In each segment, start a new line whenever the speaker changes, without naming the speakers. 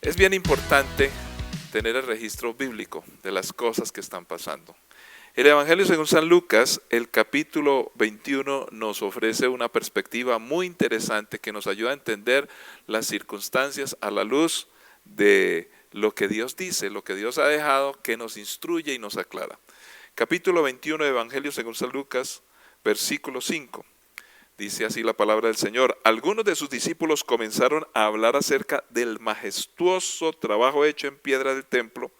Es bien importante tener el registro bíblico de las cosas que están pasando. El Evangelio según San Lucas, el capítulo 21, nos ofrece una perspectiva muy interesante que nos ayuda a entender las circunstancias a la luz de lo que Dios dice, lo que Dios ha dejado, que nos instruye y nos aclara. Capítulo 21 de Evangelio según San Lucas, versículo 5. Dice así la palabra del Señor. Algunos de sus discípulos comenzaron a hablar acerca del majestuoso trabajo hecho en piedra del templo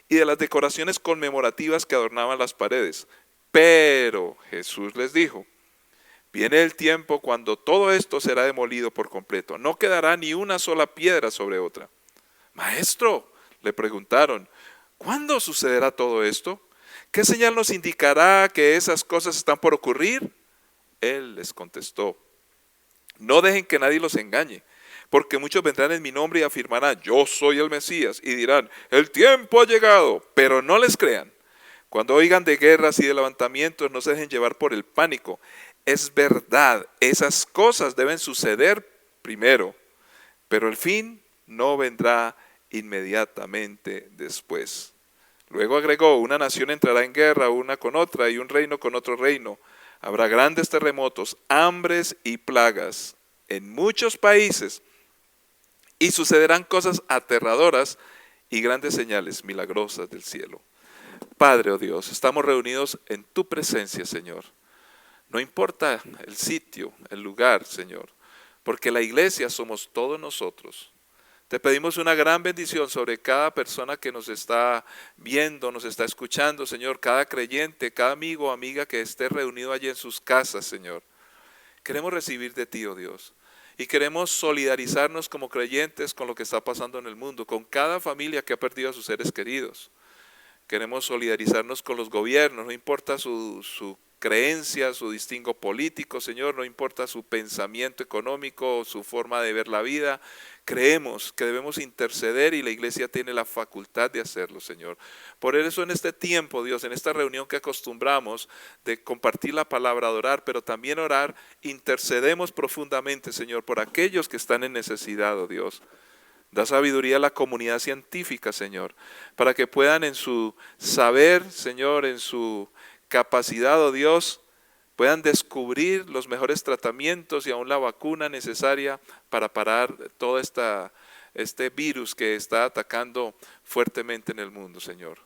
y de las decoraciones conmemorativas que adornaban las paredes. Pero Jesús les dijo, viene el tiempo cuando todo esto será demolido por completo. No quedará ni una sola piedra sobre otra. Maestro, le preguntaron, ¿cuándo sucederá todo esto? ¿Qué señal nos indicará que esas cosas están por ocurrir? Él les contestó, no dejen que nadie los engañe, porque muchos vendrán en mi nombre y afirmarán, yo soy el Mesías, y dirán, el tiempo ha llegado, pero no les crean. Cuando oigan de guerras y de levantamientos, no se dejen llevar por el pánico. Es verdad, esas cosas deben suceder primero, pero el fin no vendrá inmediatamente después. Luego agregó, una nación entrará en guerra una con otra y un reino con otro reino. Habrá grandes terremotos, hambres y plagas en muchos países y sucederán cosas aterradoras y grandes señales milagrosas del cielo. Padre, oh Dios, estamos reunidos en tu presencia, Señor. No importa el sitio, el lugar, Señor, porque la iglesia somos todos nosotros. Te pedimos una gran bendición sobre cada persona que nos está viendo, nos está escuchando, Señor, cada creyente, cada amigo o amiga que esté reunido allí en sus casas, Señor. Queremos recibir de ti, oh Dios, y queremos solidarizarnos como creyentes con lo que está pasando en el mundo, con cada familia que ha perdido a sus seres queridos. Queremos solidarizarnos con los gobiernos, no importa su creencia, su distingo político, Señor, no importa su pensamiento económico, su forma de ver la vida. Creemos que debemos interceder y la iglesia tiene la facultad de hacerlo, Señor. Por eso en este tiempo, Dios, en esta reunión que acostumbramos de compartir la palabra, de orar, pero también orar, intercedemos profundamente, Señor, por aquellos que están en necesidad, oh Dios. Da sabiduría a la comunidad científica, Señor, para que puedan en su saber, Señor, en su capacidad, oh Dios, puedan descubrir los mejores tratamientos y aún la vacuna necesaria para parar todo este virus que está atacando fuertemente en el mundo, Señor.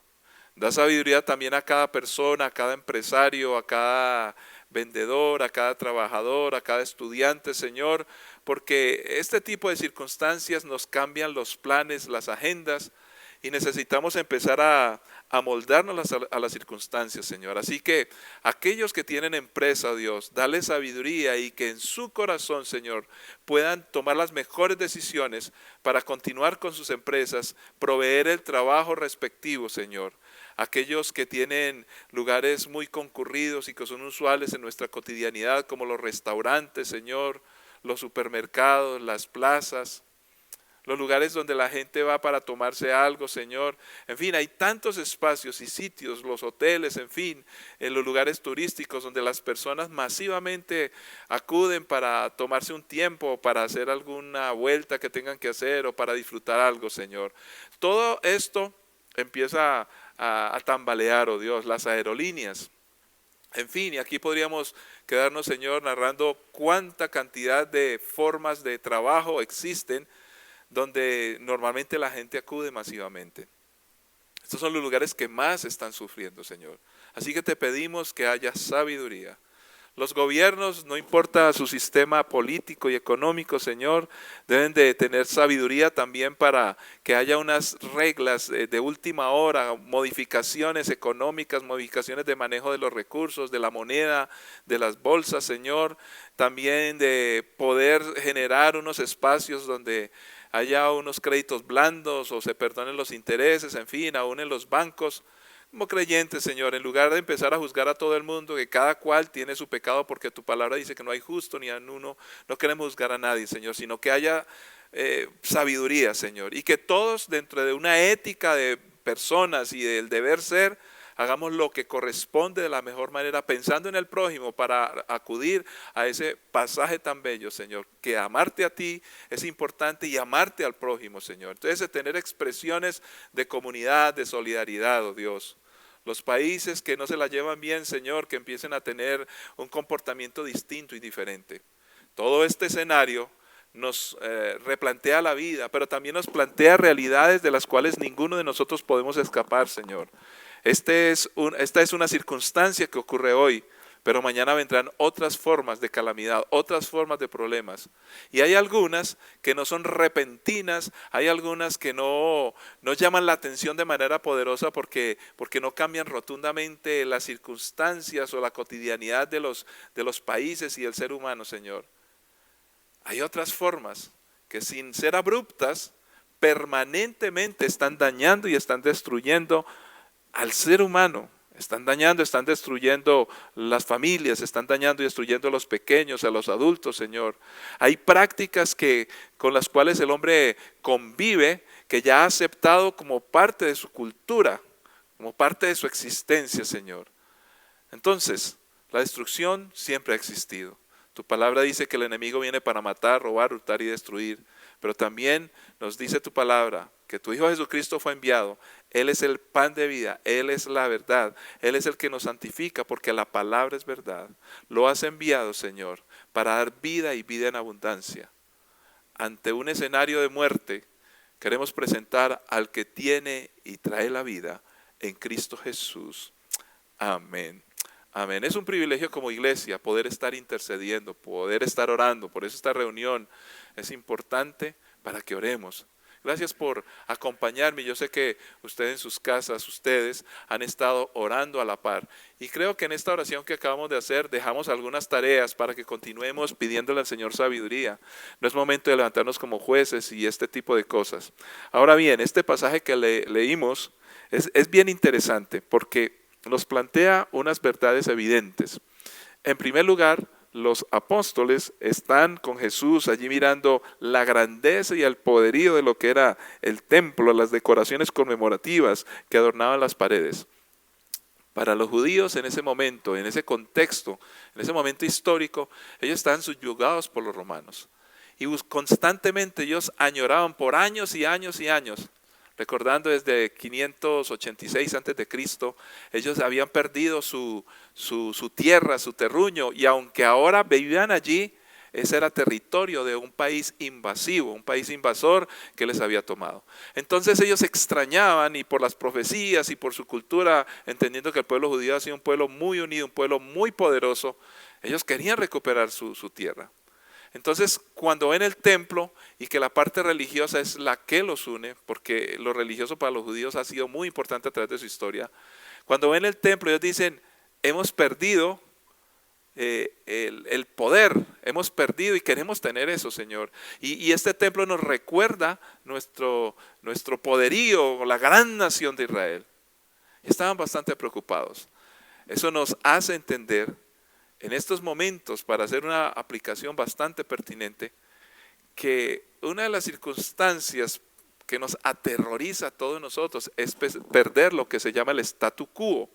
Da sabiduría también a cada persona, a cada empresario, a cada vendedor, a cada trabajador, a cada estudiante, Señor, porque este tipo de circunstancias nos cambian los planes, las agendas, y necesitamos empezar a moldarnos a las circunstancias, Señor. Así que aquellos que tienen empresa, Dios, dale sabiduría y que en su corazón, Señor, puedan tomar las mejores decisiones para continuar con sus empresas, proveer el trabajo respectivo, Señor. Aquellos que tienen lugares muy concurridos y que son usuales en nuestra cotidianidad, como los restaurantes, Señor, los supermercados, las plazas, los lugares donde la gente va para tomarse algo, Señor. En fin, hay tantos espacios y sitios, los hoteles, en fin, en los lugares turísticos donde las personas masivamente acuden para tomarse un tiempo, para hacer alguna vuelta que tengan que hacer o para disfrutar algo, Señor. Todo esto empieza a tambalear, oh Dios, las aerolíneas. En fin, y aquí podríamos quedarnos, Señor, narrando cuánta cantidad de formas de trabajo existen donde normalmente la gente acude masivamente. Estos son los lugares que más están sufriendo, Señor. Así que te pedimos que haya sabiduría. Los gobiernos, no importa su sistema político y económico, Señor, deben de tener sabiduría también para que haya unas reglas de última hora, modificaciones económicas, modificaciones de manejo de los recursos, de la moneda, de las bolsas, Señor. También de poder generar unos espacios donde haya unos créditos blandos o se perdonen los intereses, en fin, aún en los bancos. Como creyentes, Señor, en lugar de empezar a juzgar a todo el mundo, que cada cual tiene su pecado, porque tu palabra dice que no hay justo ni en uno, no queremos juzgar a nadie, Señor, sino que haya sabiduría, Señor, y que todos dentro de una ética de personas y del deber ser, hagamos lo que corresponde de la mejor manera, pensando en el prójimo para acudir a ese pasaje tan bello, Señor, que amarte a ti es importante y amarte al prójimo, Señor. Entonces, de tener expresiones de comunidad, de solidaridad, oh Dios. Los países que no se la llevan bien, Señor, que empiecen a tener un comportamiento distinto y diferente. Todo este escenario nos replantea la vida, pero también nos plantea realidades de las cuales ninguno de nosotros podemos escapar, Señor. Esta es una circunstancia que ocurre hoy, pero mañana vendrán otras formas de calamidad, otras formas de problemas. Y hay algunas que no son repentinas, hay algunas que no llaman la atención de manera poderosa porque no cambian rotundamente las circunstancias o la cotidianidad de los países y el ser humano, Señor. Hay otras formas que sin ser abruptas, permanentemente están dañando y están destruyendo al ser humano. Están dañando, están destruyendo las familias, están dañando y destruyendo a los pequeños, a los adultos, Señor. Hay prácticas con las cuales el hombre convive, que ya ha aceptado como parte de su cultura, como parte de su existencia, Señor. Entonces, la destrucción siempre ha existido. Tu palabra dice que el enemigo viene para matar, robar, hurtar y destruir. Pero también nos dice tu palabra que tu Hijo Jesucristo fue enviado. Él es el pan de vida, Él es la verdad, Él es el que nos santifica porque la palabra es verdad. Lo has enviado, Señor, para dar vida y vida en abundancia. Ante un escenario de muerte, queremos presentar al que tiene y trae la vida en Cristo Jesús. Amén. Amén. Es un privilegio como iglesia poder estar intercediendo, poder estar orando. Por eso esta reunión es importante para que oremos. Gracias por acompañarme. Yo sé que ustedes en sus casas, ustedes han estado orando a la par. Y creo que en esta oración que acabamos de hacer dejamos algunas tareas para que continuemos pidiéndole al Señor sabiduría. No es momento de levantarnos como jueces y este tipo de cosas. Ahora bien, este pasaje que leímos es bien interesante porque nos plantea unas verdades evidentes. En primer lugar, los apóstoles están con Jesús allí mirando la grandeza y el poderío de lo que era el templo, las decoraciones conmemorativas que adornaban las paredes. Para los judíos en ese momento, en ese contexto, en ese momento histórico, ellos estaban subyugados por los romanos. Y constantemente ellos añoraban por años y años y años. Recordando desde 586 a.C., ellos habían perdido su tierra, su terruño, y aunque ahora vivían allí, ese era territorio de un país invasivo, un país invasor que les había tomado. Entonces ellos extrañaban, y por las profecías y por su cultura, entendiendo que el pueblo judío ha sido un pueblo muy unido, un pueblo muy poderoso, ellos querían recuperar su tierra. Entonces, cuando ven el templo y que la parte religiosa es la que los une, porque lo religioso para los judíos ha sido muy importante a través de su historia, cuando ven el templo ellos dicen, hemos perdido el poder, hemos perdido y queremos tener eso, Señor. Y este templo nos recuerda nuestro poderío, la gran nación de Israel. Y estaban bastante preocupados. Eso nos hace entender en estos momentos, para hacer una aplicación bastante pertinente, que una de las circunstancias que nos aterroriza a todos nosotros es perder lo que se llama el statu quo,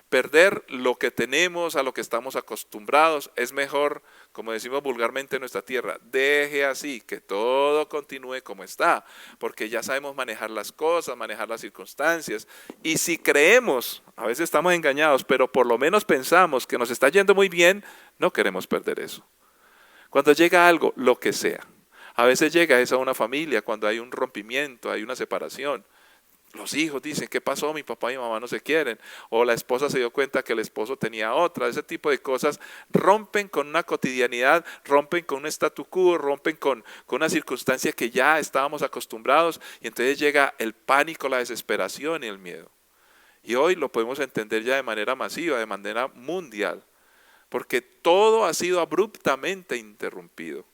perder lo que tenemos, a lo que estamos acostumbrados. Es mejor, como decimos vulgarmente en nuestra tierra, deje así, que todo continúe como está, porque ya sabemos manejar las cosas, manejar las circunstancias. Y si creemos, a veces estamos engañados, pero por lo menos pensamos que nos está yendo muy bien, no queremos perder eso. Cuando llega algo, lo que sea, a veces llega eso a una familia cuando hay un rompimiento, hay una separación. Los hijos dicen, ¿qué pasó? Mi papá y mi mamá no se quieren. O la esposa se dio cuenta que el esposo tenía otra. Ese tipo de cosas rompen con una cotidianidad, rompen con un statu quo, rompen con una circunstancia que ya estábamos acostumbrados. Y entonces llega el pánico, la desesperación y el miedo. Y hoy lo podemos entender ya de manera masiva, de manera mundial. Porque todo ha sido abruptamente interrumpido.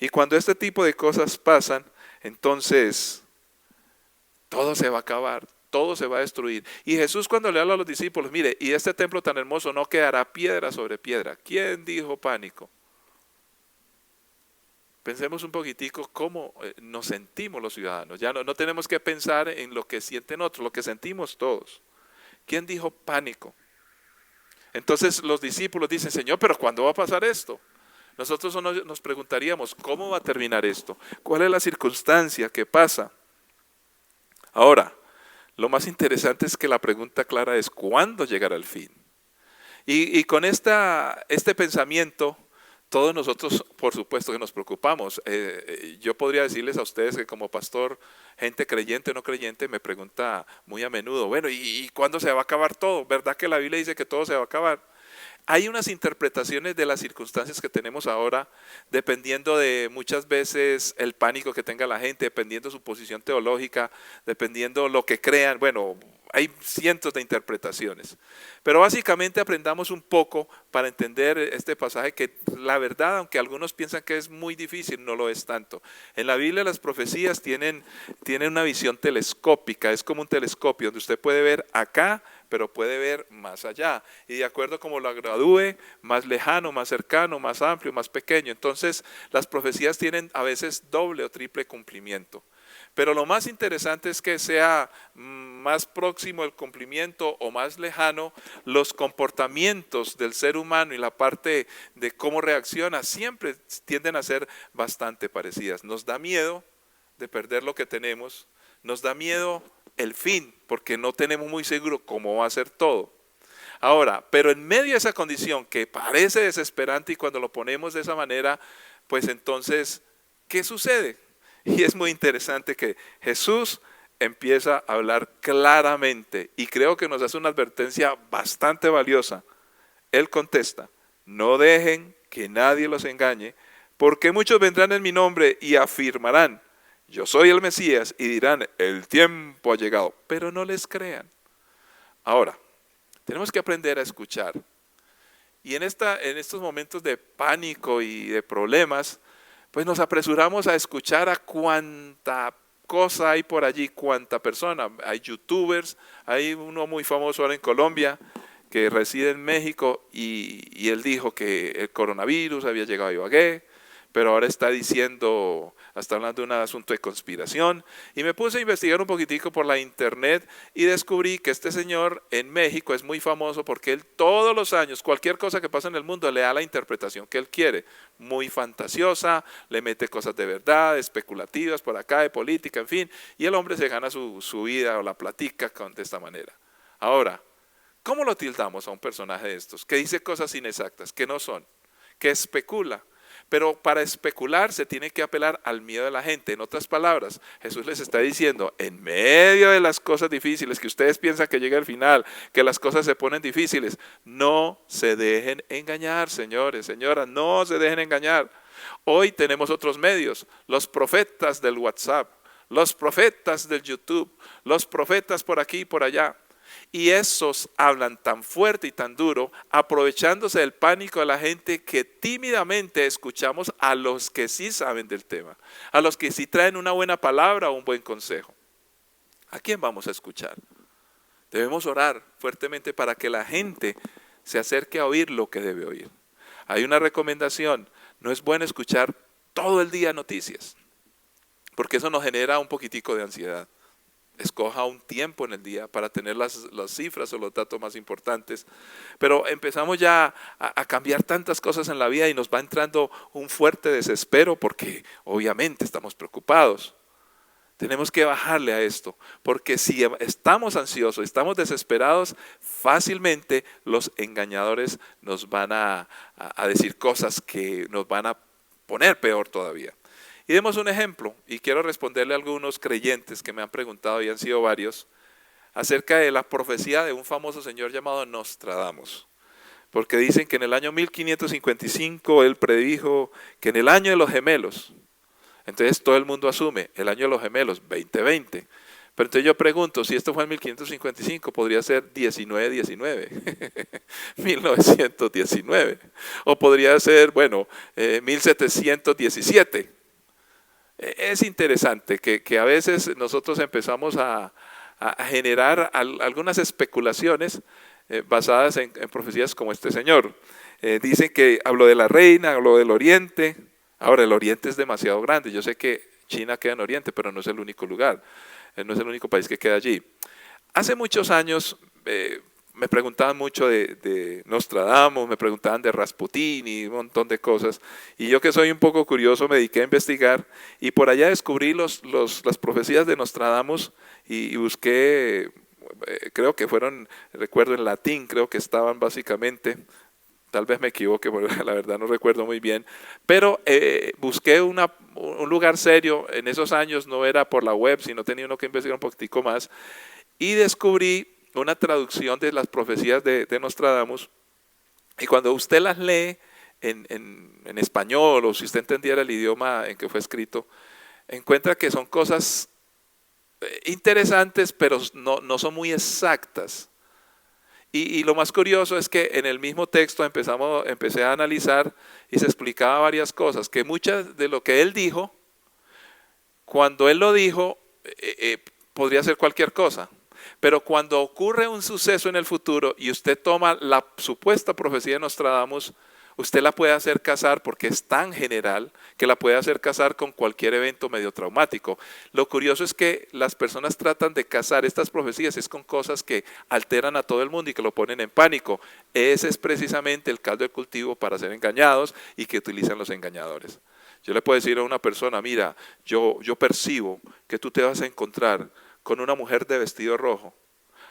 Y cuando este tipo de cosas pasan, entonces todo se va a acabar, todo se va a destruir. Y Jesús cuando le habla a los discípulos, mire, y este templo tan hermoso no quedará piedra sobre piedra. ¿Quién dijo pánico? Pensemos un poquitico cómo nos sentimos los ciudadanos. Ya no tenemos que pensar en lo que sienten otros, lo que sentimos todos. ¿Quién dijo pánico? Entonces los discípulos dicen, Señor, pero ¿cuándo va a pasar esto? Nosotros nos preguntaríamos, ¿cómo va a terminar esto? ¿Cuál es la circunstancia que pasa? Ahora, lo más interesante es que la pregunta clara es, ¿cuándo llegará el fin? Y con este pensamiento, todos nosotros, por supuesto que nos preocupamos. Yo podría decirles a ustedes que como pastor, gente creyente o no creyente me pregunta muy a menudo, bueno, ¿y cuándo se va a acabar todo? ¿Verdad que la Biblia dice que todo se va a acabar? Hay unas interpretaciones de las circunstancias que tenemos ahora, dependiendo de muchas veces el pánico que tenga la gente, dependiendo su posición teológica, dependiendo lo que crean. Bueno, hay cientos de interpretaciones. Pero básicamente aprendamos un poco para entender este pasaje que la verdad, aunque algunos piensan que es muy difícil, no lo es tanto. En la Biblia las profecías tienen una visión telescópica, es como un telescopio donde usted puede ver acá, pero puede ver más allá. Y de acuerdo a cómo lo gradúe, más lejano, más cercano, más amplio, más pequeño. Entonces, las profecías tienen a veces doble o triple cumplimiento. Pero lo más interesante es que sea más próximo el cumplimiento o más lejano, los comportamientos del ser humano y la parte de cómo reacciona siempre tienden a ser bastante parecidas. Nos da miedo de perder lo que tenemos, nos da miedo el fin, porque no tenemos muy seguro cómo va a ser todo. Ahora, pero en medio de esa condición que parece desesperante y cuando lo ponemos de esa manera, pues entonces, ¿qué sucede? Y es muy interesante que Jesús empieza a hablar claramente y creo que nos hace una advertencia bastante valiosa. Él contesta, no dejen que nadie los engañe, porque muchos vendrán en mi nombre y afirmarán, yo soy el Mesías, y dirán, el tiempo ha llegado, pero no les crean. Ahora, tenemos que aprender a escuchar. Y en estos momentos de pánico y de problemas, pues nos apresuramos a escuchar a cuánta cosa hay por allí, cuánta persona. Hay youtubers, hay uno muy famoso ahora en Colombia que reside en México y él dijo que el coronavirus había llegado a Ibagué, pero ahora está hablando de un asunto de conspiración. Y me puse a investigar un poquitico por la internet y descubrí que este señor en México es muy famoso porque él todos los años, cualquier cosa que pasa en el mundo, le da la interpretación que él quiere. Muy fantasiosa, le mete cosas de verdad, especulativas por acá, de política, en fin. Y el hombre se gana su vida o la platica de esta manera. Ahora, ¿cómo lo tildamos a un personaje de estos? Que dice cosas inexactas, que no son, que especula. Pero para especular se tiene que apelar al miedo de la gente. En otras palabras, Jesús les está diciendo, en medio de las cosas difíciles, que ustedes piensan que llega el final, que las cosas se ponen difíciles, no se dejen engañar, señores, señoras, no se dejen engañar. Hoy tenemos otros medios, los profetas del WhatsApp, los profetas del YouTube, los profetas por aquí y por allá. Y esos hablan tan fuerte y tan duro, aprovechándose del pánico de la gente, que tímidamente escuchamos a los que sí saben del tema, a los que sí traen una buena palabra o un buen consejo. ¿A quién vamos a escuchar? Debemos orar fuertemente para que la gente se acerque a oír lo que debe oír. Hay una recomendación, no es bueno escuchar todo el día noticias, porque eso nos genera un poquitico de ansiedad. Escoja un tiempo en el día para tener las cifras o los datos más importantes. Pero empezamos ya a cambiar tantas cosas en la vida y nos va entrando un fuerte desespero porque obviamente estamos preocupados. Tenemos que bajarle a esto, porque si estamos ansiosos, estamos desesperados, fácilmente los engañadores nos van a decir cosas que nos van a poner peor todavía. Y demos un ejemplo, y quiero responderle a algunos creyentes que me han preguntado, y han sido varios, acerca de la profecía de un famoso señor llamado Nostradamus. Porque dicen que en el año 1555 él predijo que en el año de los gemelos, entonces todo el mundo asume, el año de los gemelos, 2020. Pero entonces yo pregunto, si esto fue en 1555, podría ser 1919, 1919, o podría ser, 1717. Es interesante que a veces nosotros empezamos a generar algunas especulaciones basadas en profecías como este señor. Dicen que habló de la reina, habló del oriente. Ahora, el oriente es demasiado grande. Yo sé que China queda en oriente, pero no es el único lugar. No es el único país que queda allí. Hace muchos años me preguntaban mucho de Nostradamus, me preguntaban de Rasputín y un montón de cosas. Y yo, que soy un poco curioso, me dediqué a investigar y por allá descubrí las profecías de Nostradamus y busqué, creo que fueron, recuerdo en latín, creo que estaban básicamente. Tal vez me equivoque, porque la verdad no recuerdo muy bien, pero busqué un lugar serio. En esos años no era por la web, sino tenía uno que investigar un poquitico más, y descubrí una traducción de las profecías de Nostradamus, y cuando usted las lee en español, o si usted entendiera el idioma en que fue escrito, encuentra que son cosas interesantes, pero no son muy exactas. Y lo más curioso es que en el mismo texto empecé a analizar y se explicaba varias cosas, que muchas de lo que él dijo, cuando él lo dijo, podría ser cualquier cosa. Pero cuando ocurre un suceso en el futuro y usted toma la supuesta profecía de Nostradamus, usted la puede hacer casar, porque es tan general que la puede hacer casar con cualquier evento medio traumático. Lo curioso es que las personas tratan de casar estas profecías es con cosas que alteran a todo el mundo y que lo ponen en pánico. Ese es precisamente el caldo de cultivo para ser engañados y que utilizan los engañadores. Yo le puedo decir a una persona, mira, yo percibo que tú te vas a encontrar con una mujer de vestido rojo.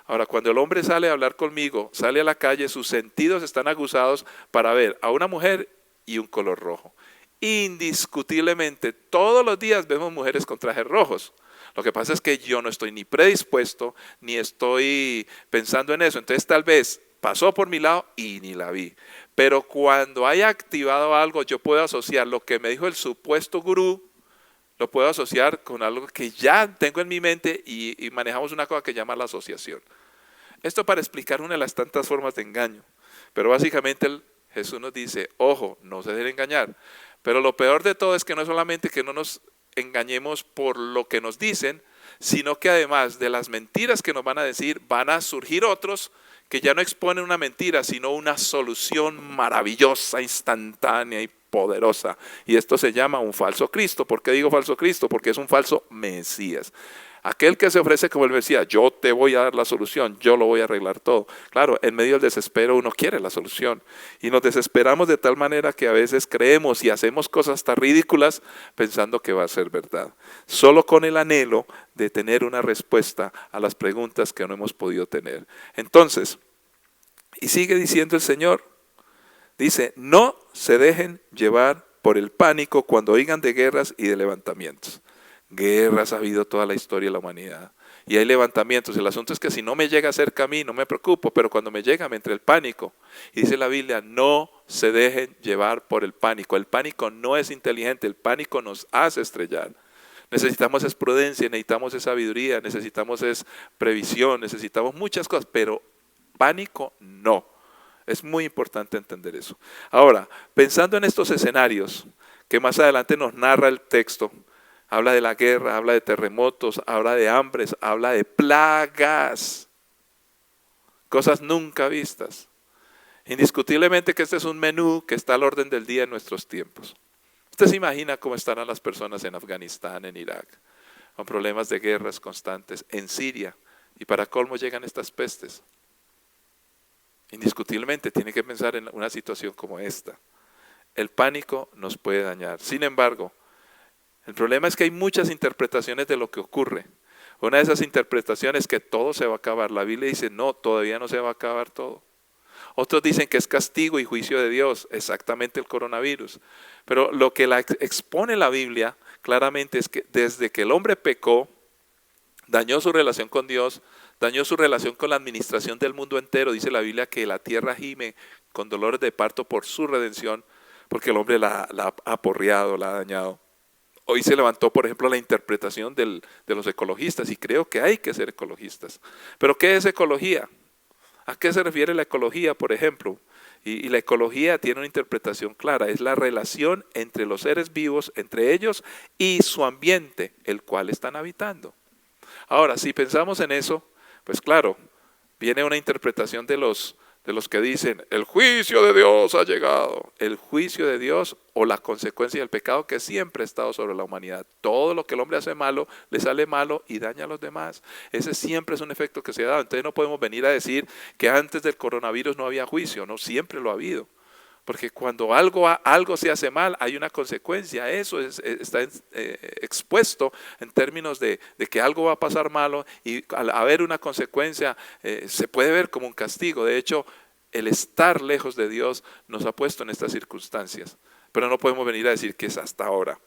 Ahora, cuando el hombre sale a hablar conmigo, sale a la calle, sus sentidos están aguzados para ver a una mujer y un color rojo. Indiscutiblemente, todos los días vemos mujeres con trajes rojos. Lo que pasa es que yo no estoy ni predispuesto, ni estoy pensando en eso. Entonces, tal vez pasó por mi lado y ni la vi. Pero cuando haya activado algo, yo puedo asociar lo que me dijo el supuesto gurú, lo puedo asociar con algo que ya tengo en mi mente y manejamos una cosa que llama la asociación. Esto para explicar una de las tantas formas de engaño. Pero básicamente Jesús nos dice, ojo, no se dejen engañar. Pero lo peor de todo es que no es solamente que no nos engañemos por lo que nos dicen, sino que además de las mentiras que nos van a decir, van a surgir otros que ya no exponen una mentira, sino una solución maravillosa, instantánea y poderosa. Y esto se llama un falso Cristo. ¿Por qué digo falso Cristo? Porque es un falso Mesías. Aquel que se ofrece como el Mesías, yo te voy a dar la solución, yo lo voy a arreglar todo. Claro, en medio del desespero uno quiere la solución. Y nos desesperamos de tal manera que a veces creemos y hacemos cosas tan ridículas pensando que va a ser verdad. Solo con el anhelo de tener una respuesta a las preguntas que no hemos podido tener. Entonces, y sigue diciendo el Señor, dice, no se dejen llevar por el pánico cuando oigan de guerras y de levantamientos. Guerras ha habido toda la historia de la humanidad y hay levantamientos. El asunto es que si no me llega cerca a mí no me preocupo, pero cuando me llega me entra el pánico. Y dice la Biblia, no se dejen llevar por el pánico. El pánico no es inteligente, el pánico nos hace estrellar. Necesitamos es prudencia, necesitamos es sabiduría, necesitamos es previsión, necesitamos muchas cosas, pero pánico no. Es muy importante entender eso. Ahora, pensando en estos escenarios que más adelante nos narra el texto, habla de la guerra, habla de terremotos, habla de hambres, habla de plagas, cosas nunca vistas. Indiscutiblemente que este es un menú que está al orden del día en nuestros tiempos. Usted se imagina cómo estarán las personas en Afganistán, en Irak, con problemas de guerras constantes, en Siria, y para colmo llegan estas pestes. Indiscutiblemente tiene que pensar en una situación como esta. El pánico nos puede dañar. Sin embargo, el problema es que hay muchas interpretaciones de lo que ocurre. Una de esas interpretaciones es que todo se va a acabar. La Biblia dice, no, todavía no se va a acabar todo. Otros dicen que es castigo y juicio de Dios, exactamente el coronavirus. Pero lo que expone la Biblia claramente es que desde que el hombre pecó, dañó su relación con Dios, dañó su relación con la administración del mundo entero. Dice la Biblia que la tierra gime con dolores de parto por su redención, porque el hombre la ha aporreado, la ha dañado. Hoy se levantó, por ejemplo, la interpretación de los ecologistas, y creo que hay que ser ecologistas. ¿Pero qué es ecología? ¿A qué se refiere la ecología, por ejemplo? Y la ecología tiene una interpretación clara, es la relación entre los seres vivos, entre ellos y su ambiente, el cual están habitando. Ahora, si pensamos en eso, pues claro, viene una interpretación de los de los que dicen, el juicio de Dios ha llegado. El juicio de Dios o la consecuencia del pecado que siempre ha estado sobre la humanidad. Todo lo que el hombre hace malo, le sale malo y daña a los demás. Ese siempre es un efecto que se ha dado. Entonces no podemos venir a decir que antes del coronavirus no había juicio. No, siempre lo ha habido. Porque cuando algo se hace mal, hay una consecuencia. Eso está expuesto en términos de que algo va a pasar malo y al haber una consecuencia se puede ver como un castigo. De hecho, el estar lejos de Dios nos ha puesto en estas circunstancias. Pero no podemos venir a decir que es hasta ahora.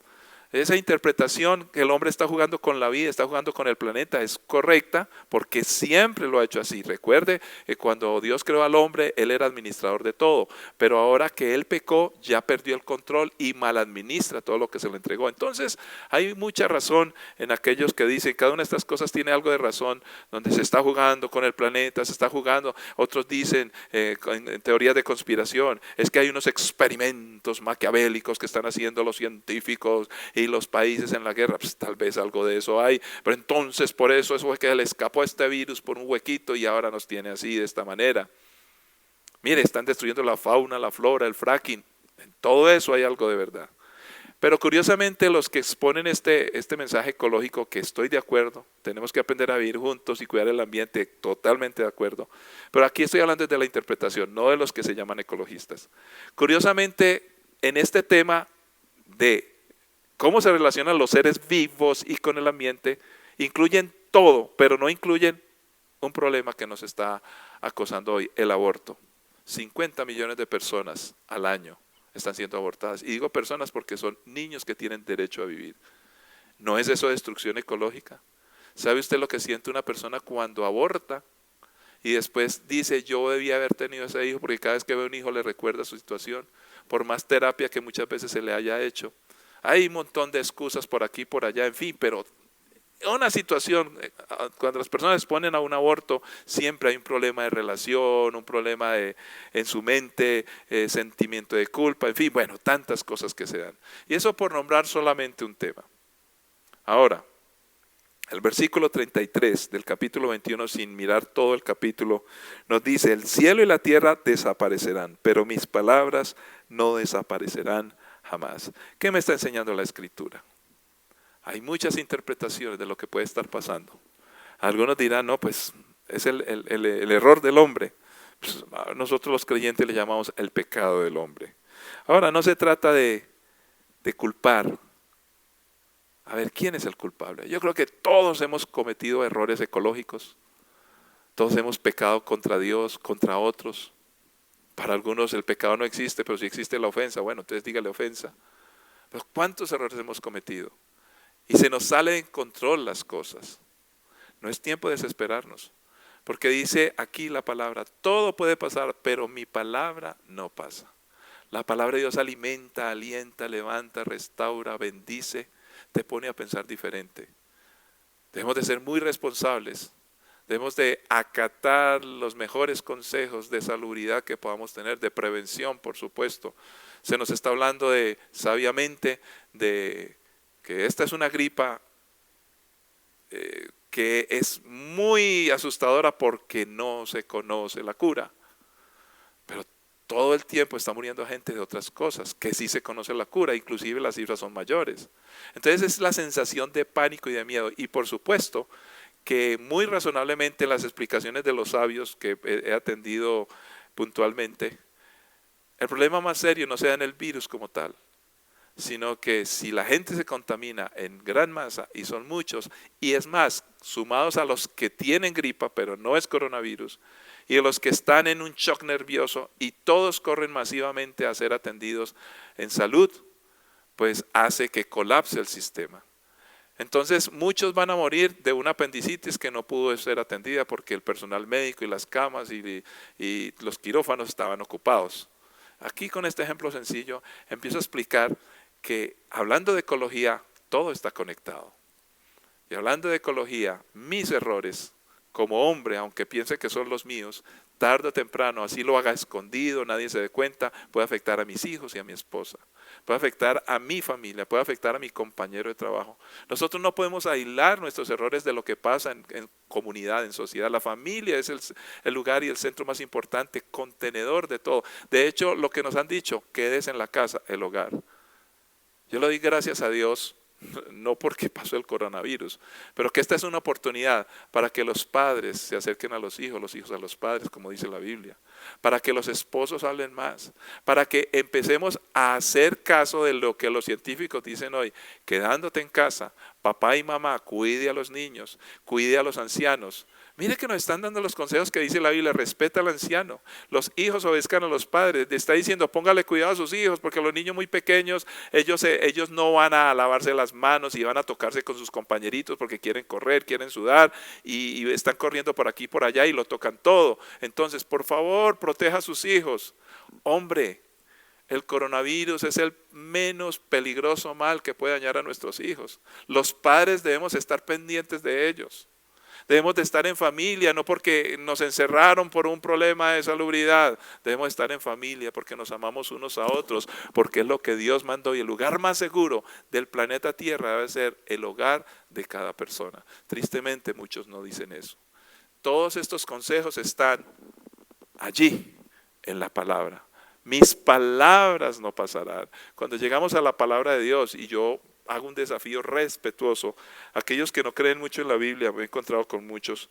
Esa interpretación que el hombre está jugando con la vida, está jugando con el planeta, es correcta porque siempre lo ha hecho así. Recuerde que cuando Dios creó al hombre, Él era administrador de todo, pero ahora que Él pecó, ya perdió el control y maladministra todo lo que se le entregó. Entonces, hay mucha razón en aquellos que dicen, cada una de estas cosas tiene algo de razón, donde se está jugando con el planeta, se está jugando. Otros dicen, en teorías de conspiración, es que hay unos experimentos maquiavélicos que están haciendo los científicos y los países en la guerra. Pues tal vez algo de eso hay, pero entonces por eso fue que le escapó a este virus por un huequito y ahora nos tiene así, de esta manera. Mire, están destruyendo la fauna, la flora, el fracking. En todo eso hay algo de verdad. Pero curiosamente los que exponen este mensaje ecológico, que estoy de acuerdo, tenemos que aprender a vivir juntos y cuidar el ambiente, totalmente de acuerdo. Pero aquí estoy hablando desde la interpretación, no de los que se llaman ecologistas. Curiosamente, en este tema de cómo se relacionan los seres vivos y con el ambiente, incluyen todo, pero no incluyen un problema que nos está acosando hoy, el aborto. 50 millones de personas al año están siendo abortadas. Y digo personas porque son niños que tienen derecho a vivir. ¿No es eso destrucción ecológica? ¿Sabe usted lo que siente una persona cuando aborta y después dice, yo debía haber tenido ese hijo porque cada vez que ve un hijo le recuerda su situación, por más terapia que muchas veces se le haya hecho? Hay un montón de excusas por aquí, por allá, en fin, pero una situación, cuando las personas se ponen a un aborto, siempre hay un problema de relación, un problema en su mente, sentimiento de culpa, en fin, bueno, tantas cosas que se dan. Y eso por nombrar solamente un tema. Ahora, el versículo 33 del capítulo 21, sin mirar todo el capítulo, nos dice, el cielo y la tierra desaparecerán, pero mis palabras no desaparecerán jamás. ¿Qué me está enseñando la Escritura? Hay muchas interpretaciones de lo que puede estar pasando. Algunos dirán, no, pues es el error del hombre. Pues, nosotros los creyentes le llamamos el pecado del hombre. Ahora, no se trata de culpar. A ver, ¿quién es el culpable? Yo creo que todos hemos cometido errores ecológicos. Todos hemos pecado contra Dios, contra otros. Para algunos el pecado no existe, pero si existe la ofensa, bueno, entonces dígale ofensa. Pero ¿cuántos errores hemos cometido? Y se nos sale de control las cosas. No es tiempo de desesperarnos. Porque dice aquí la palabra, todo puede pasar, pero mi palabra no pasa. La palabra de Dios alimenta, alienta, levanta, restaura, bendice, te pone a pensar diferente. Debemos de ser muy responsables. Debemos de acatar los mejores consejos de salubridad que podamos tener, de prevención, por supuesto. Se nos está hablando sabiamente de que esta es una gripa que es muy asustadora porque no se conoce la cura. Pero todo el tiempo está muriendo gente de otras cosas, que sí se conoce la cura, inclusive las cifras son mayores. Entonces es la sensación de pánico y de miedo. Y por supuesto que muy razonablemente las explicaciones de los sabios que he atendido puntualmente, el problema más serio no se da en el virus como tal, sino que si la gente se contamina en gran masa, y son muchos, y es más, sumados a los que tienen gripa, pero no es coronavirus, y a los que están en un shock nervioso, y todos corren masivamente a ser atendidos en salud, pues hace que colapse el sistema. Entonces muchos van a morir de una apendicitis que no pudo ser atendida porque el personal médico y las camas y los quirófanos estaban ocupados. Aquí con este ejemplo sencillo empiezo a explicar que hablando de ecología todo está conectado. Y hablando de ecología, mis errores como hombre, aunque piense que son los míos, tarde o temprano, así lo haga escondido, nadie se dé cuenta, puede afectar a mis hijos y a mi esposa, puede afectar a mi familia, puede afectar a mi compañero de trabajo. Nosotros no podemos aislar nuestros errores de lo que pasa en comunidad, en sociedad. La familia es el lugar y el centro más importante, contenedor de todo. De hecho, lo que nos han dicho, quédese en la casa, el hogar. Yo le doy gracias a Dios, no porque pasó el coronavirus, pero que esta es una oportunidad para que los padres se acerquen a los hijos a los padres, como dice la Biblia, para que los esposos hablen más, para que empecemos a hacer caso de lo que los científicos dicen hoy, quedándote en casa, papá y mamá, cuide a los niños, cuide a los ancianos. Mire que nos están dando los consejos que dice la Biblia, respeta al anciano, los hijos obedezcan a los padres, le está diciendo póngale cuidado a sus hijos porque los niños muy pequeños, ellos no van a lavarse las manos y van a tocarse con sus compañeritos porque quieren correr, quieren sudar y están corriendo por aquí y por allá y lo tocan todo. Entonces, por favor, proteja a sus hijos. Hombre, el coronavirus es el menos peligroso mal que puede dañar a nuestros hijos. Los padres debemos estar pendientes de ellos. Debemos de estar en familia, no porque nos encerraron por un problema de salubridad. Debemos estar en familia porque nos amamos unos a otros, porque es lo que Dios mandó. Y el lugar más seguro del planeta Tierra debe ser el hogar de cada persona. Tristemente muchos no dicen eso. Todos estos consejos están allí en la palabra. Mis palabras no pasarán. Cuando llegamos a la palabra de Dios, y yo hago un desafío respetuoso, aquellos que no creen mucho en la Biblia, me he encontrado con muchos,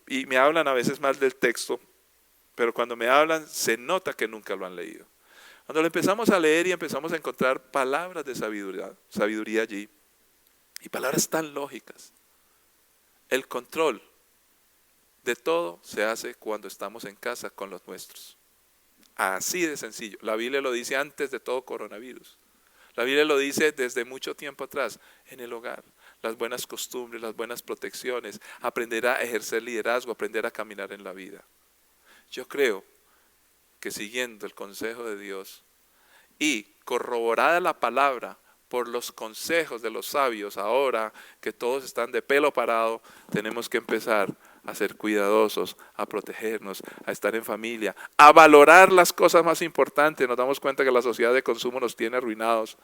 y me hablan a veces más del texto, pero cuando me hablan se nota que nunca lo han leído. Cuando lo empezamos a leer y empezamos a encontrar palabras de sabiduría allí, y palabras tan lógicas, el control de todo se hace cuando estamos en casa con los nuestros. Así de sencillo. La Biblia lo dice antes de todo coronavirus. La Biblia lo dice desde mucho tiempo atrás, en el hogar. Las buenas costumbres, las buenas protecciones, aprender a ejercer liderazgo, aprender a caminar en la vida. Yo creo que siguiendo el consejo de Dios y corroborada la palabra por los consejos de los sabios, ahora que todos están de pelo parado, tenemos que empezar a ser cuidadosos, a protegernos, a estar en familia, a valorar las cosas más importantes. Nos damos cuenta que la sociedad de consumo nos tiene arruinados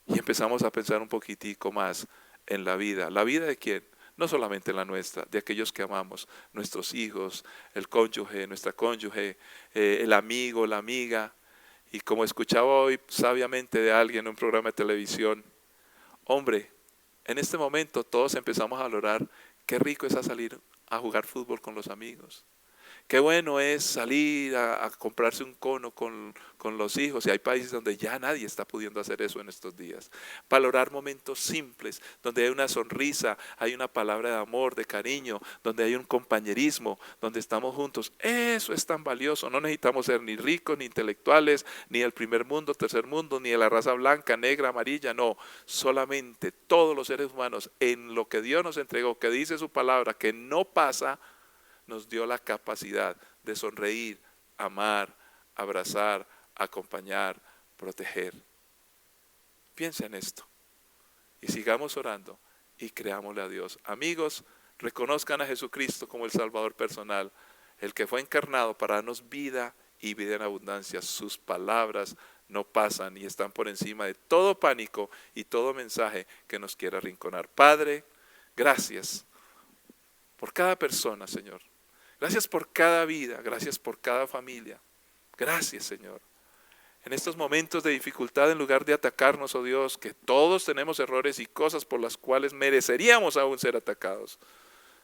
y empezamos a pensar un poquitico más en la vida. ¿La vida de quién? No solamente la nuestra, de aquellos que amamos, nuestros hijos, el cónyuge, nuestra cónyuge, el amigo, la amiga. Y como escuchaba hoy sabiamente de alguien en un programa de televisión, hombre, en este momento todos empezamos a valorar qué rico es salir a jugar fútbol con los amigos. Qué bueno es salir a comprarse un cono con los hijos, y hay países donde ya nadie está pudiendo hacer eso en estos días. Valorar momentos simples, donde hay una sonrisa, hay una palabra de amor, de cariño, donde hay un compañerismo, donde estamos juntos. Eso es tan valioso. No necesitamos ser ni ricos, ni intelectuales, ni del primer mundo, tercer mundo, ni de la raza blanca, negra, amarilla. No, solamente todos los seres humanos en lo que Dios nos entregó, que dice su palabra, que no pasa, nos dio la capacidad de sonreír, amar, abrazar, acompañar, proteger. Piensa en esto y sigamos orando y creámosle a Dios. Amigos, reconozcan a Jesucristo como el Salvador personal, el que fue encarnado para darnos vida y vida en abundancia. Sus palabras no pasan y están por encima de todo pánico y todo mensaje que nos quiera arrinconar. Padre, gracias por cada persona, Señor. Gracias por cada vida, gracias por cada familia. Gracias, Señor. En estos momentos de dificultad, en lugar de atacarnos, oh Dios, que todos tenemos errores y cosas por las cuales mereceríamos aún ser atacados.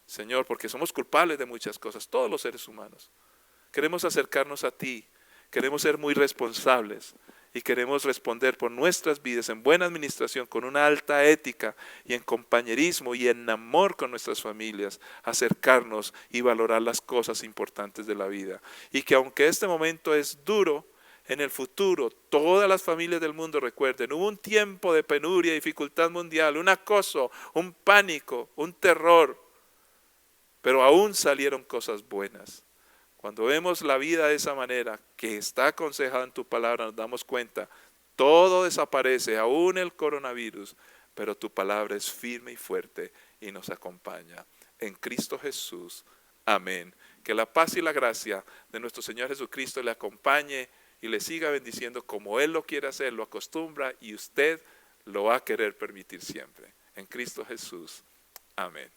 Señor, porque somos culpables de muchas cosas, todos los seres humanos. Queremos acercarnos a ti, queremos ser muy responsables y queremos responder por nuestras vidas en buena administración, con una alta ética y en compañerismo y en amor con nuestras familias, acercarnos y valorar las cosas importantes de la vida. Y que aunque este momento es duro, en el futuro todas las familias del mundo recuerden, hubo un tiempo de penuria, dificultad mundial, un acoso, un pánico, un terror, pero aún salieron cosas buenas. Cuando vemos la vida de esa manera, que está aconsejada en tu palabra, nos damos cuenta, todo desaparece, aún el coronavirus, pero tu palabra es firme y fuerte y nos acompaña. En Cristo Jesús. Amén. Que la paz y la gracia de nuestro Señor Jesucristo le acompañe y le siga bendiciendo como Él lo quiere hacer, lo acostumbra y usted lo va a querer permitir siempre. En Cristo Jesús. Amén.